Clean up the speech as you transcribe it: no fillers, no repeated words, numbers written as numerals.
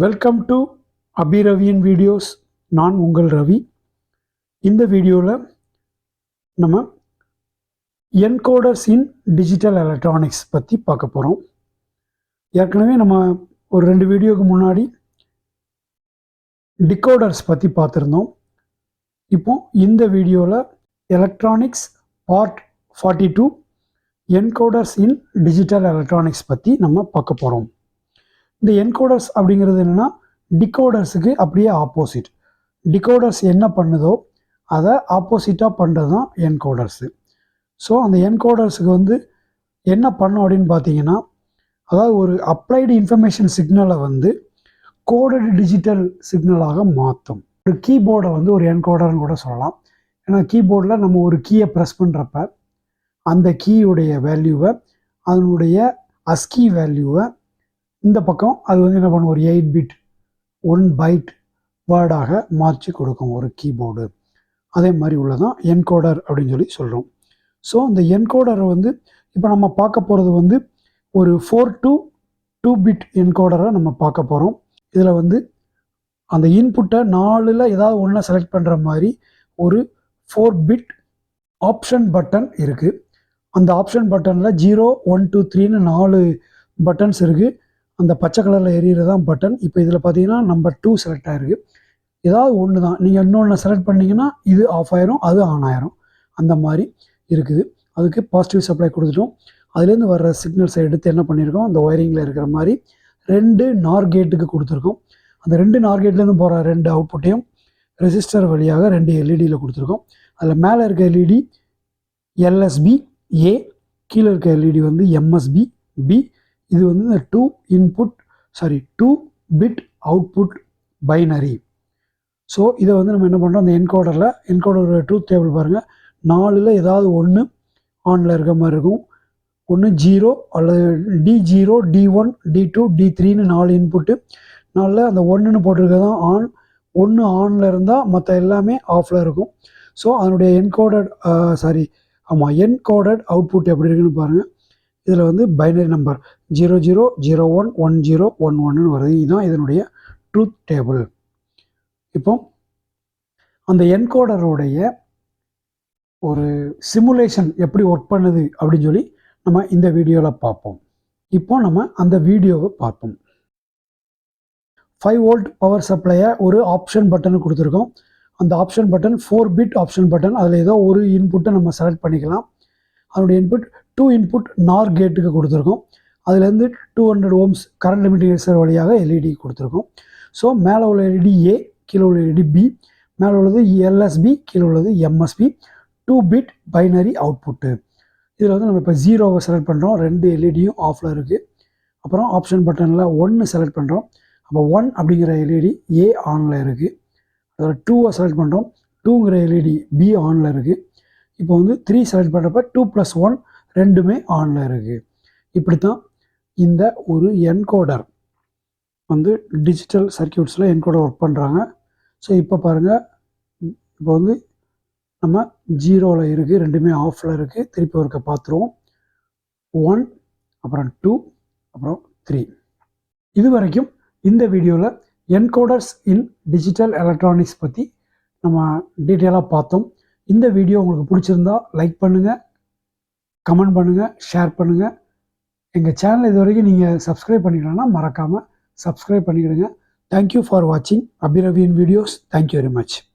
Welcome to அபிரவியின் videos. நான் உங்கள் ரவி. இந்த வீடியோவில் நம்ம என்கோடர்ஸ் இன் டிஜிட்டல் எலக்ட்ரானிக்ஸ் பற்றி பார்க்க போகிறோம். ஏற்கனவே நம்ம ஒரு 2 வீடியோவுக்கு முன்னாடி டிகோடர்ஸ் பற்றி பார்த்துருந்தோம். இப்போ இந்த வீடியோவில் electronics part 42 encoders in digital electronics பற்றி நம்ம பார்க்க போகிறோம். இந்த என்கோடர்ஸ் அப்படிங்கிறது என்னென்னா டிகோடர்ஸுக்கு அப்படியே ஆப்போசிட். டிகோடர்ஸ் என்ன பண்ணுதோ அதை ஆப்போசிட்டாக பண்ணுறது தான் என்கோடர்ஸு. ஸோ அந்த என்கோடர்ஸுக்கு என்ன பண்ணும் அப்படின்னு பார்த்தீங்கன்னா, அதாவது ஒரு அப்ளைடு இன்ஃபர்மேஷன் சிக்னலை கோடட் டிஜிட்டல் சிக்னலாக மாற்றும். ஒரு கீபோர்டை ஒரு என்கோடர்னு கூட சொல்லலாம். ஏன்னா கீபோர்டில் நம்ம ஒரு கீயை ப்ரெஸ் பண்ணுறப்ப அந்த கீயுடைய வேல்யூவை, அதனுடைய அஸ்கி வேல்யூவை இந்த பக்கம் அது என்ன பண்ணும், ஒரு 8 பிட் 1 பைட் வேர்டாக மாற்றி கொடுக்கும் ஒரு கீபோர்டு. அதே மாதிரி உள்ளதான் என்கோடர் அப்படின்னு சொல்லி சொல்கிறோம். ஸோ இந்த என்கோடரை இப்போ நம்ம பார்க்க போகிறது ஒரு 4 to 2 பிட் என்கோடரை நம்ம பார்க்க போகிறோம். இதில் அந்த இன்புட்டை 4ல் ஏதாவது ஒன்றை செலக்ட் பண்ணுற மாதிரி ஒரு 4 பிட் ஆப்ஷன் பட்டன் இருக்குது. அந்த ஆப்ஷன் பட்டனில் 0 1 2 3ன்னு 4 பட்டன்ஸ் இருக்குது. அந்த பச்சை கலரில் எரியிறது தான் பட்டன். இப்போ இதில் பார்த்தீங்கன்னா நம்பர் 2 செலக்ட் ஆகிருக்கு. ஏதாவது ஒன்று தான், நீங்கள் இன்னொன்று செலக்ட் பண்ணிங்கன்னா இது ஆஃப் ஆயிரும், அது ஆன் ஆயிரும். அந்த மாதிரி இருக்குது. அதுக்கு பாசிட்டிவ் சப்ளை கொடுத்துட்டோம். அதுலேருந்து வர்ற சிக்னல்ஸை எடுத்து என்ன பண்ணியிருக்கோம், அந்த ஒயரிங்கில் இருக்கிற மாதிரி 2 நார் கேட்டுக்கு கொடுத்துருக்கோம். அந்த 2 நார் கேட்லேருந்து போகிற 2 அவுட்புட்டையும் ரெசிஸ்டர் வழியாக 2 எல்இடியில் கொடுத்துருக்கோம். அதில் மேலே இருக்க எல்இடி எல்எஸ்பி ஏ, கீழே இருக்க எல்இடி எம்எஸ்பி பி. இது இந்த 2 பிட் அவுட்புட் பைனரி. ஸோ இதை நம்ம என்ன பண்ணுறோம், அந்த என்கோடரோட ட்ரூத் டேபிள் பாருங்கள். 4ல் ஏதாவது ஒன்று ஆனில் இருக்க மாதிரி இருக்கும். ஒன்று 0 அல்லது D0 D1 D2 D3ன்னு 4 இன்புட்டு. 4ல் அந்த 1ன்னு போட்டிருக்க தான் ஆன். 1 ஆனில் இருந்தால் மற்ற எல்லாமே ஆஃபில் இருக்கும். ஸோ அதனுடைய என்கோடட் அவுட்புட் எப்படி இருக்குன்னு பாருங்கள். இதில் பைனரி நம்பர் 00 01 10 11ன்னு வருது. இதுதான் இதனுடைய ட்ரூத் டேபிள். இப்போ அந்த என்கோடருடைய ஒரு சிமுலேஷன் எப்படி ஒர்க் பண்ணுது அப்படின்னு சொல்லி நம்ம இந்த வீடியோவில் பார்ப்போம். இப்போ நம்ம அந்த வீடியோவை பார்ப்போம். 5 வோல்ட் பவர் சப்ளையை ஒரு ஆப்ஷன் பட்டனு கொடுத்துருக்கோம். அந்த option button 4 bit option button. அதில் ஏதோ ஒரு இன்புட்டை நம்ம செலக்ட் பண்ணிக்கலாம். அதனுடைய இன்புட் 2 இன்புட் நார் கேட்டுக்கு கொடுத்துருக்கோம். அதுலேருந்து 200 ohms கரண்ட் லிமிட்டேஷன் வழியாக எல்இடி கொடுத்துருக்கோம். ஸோ மேலே உள்ள எல்இடி ஏ, கீழே உள்ள எல்இடி பி, மேலே உள்ளது எல்எஸ்பி, கீழே உள்ளது எம்எஸ்பி. 2 bit binary output. இதில் நம்ம இப்போ 0வை செலக்ட் பண்ணுறோம். 2 எல்இடியும் ஆஃபில் இருக்குது. அப்புறம் ஆப்ஷன் பட்டனில் 1 செலக்ட் பண்ணுறோம். அப்போ 1 அப்படிங்கிற எல்இடி ஏ ஆனில் இருக்குது. அதில் 2வை செலக்ட் பண்ணுறோம். 2ங்கிற எல்இடி பி ஆனில் இருக்குது. இப்போ 3 செலக்ட் பண்ணுறப்ப 2 + 1 ரெண்டுமே ஆனில் இருக்குது. இப்படி தான் இந்த ஒரு என்கோடர் டிஜிட்டல் சர்க்கியூட்ஸில் என்கோடர் ஒர்க் பண்ணுறாங்க. ஸோ இப்போ பாருங்கள், இப்போ நம்ம 0ல் இருக்குது, ரெண்டுமே ஆஃபில் இருக்குது. திருப்பி ஒருக்க பார்த்துருவோம். 1, அப்புறம் 2, அப்புறம் 3. இது வரைக்கும் இந்த வீடியோவில் என்கோடர்ஸ் இன் டிஜிட்டல் எலக்ட்ரானிக்ஸ் பற்றி நம்ம டீட்டெயிலாக பார்த்தோம். இந்த வீடியோ உங்களுக்கு பிடிச்சிருந்தா லைக் பண்ணுங்கள், கமெண்ட் பண்ணுங்கள், ஷேர் பண்ணுங்கள். எங்கள் சேனல் இது வரைக்கும் நீங்கள் சப்ஸ்கிரைப் பண்ணிக்கலன்னா மறக்காமல் சப்ஸ்கிரைப் பண்ணிக்கிடுங்க. தேங்க்யூ ஃபார் வாட்சிங் அபிரவியின் வீடியோஸ். Thank you very much.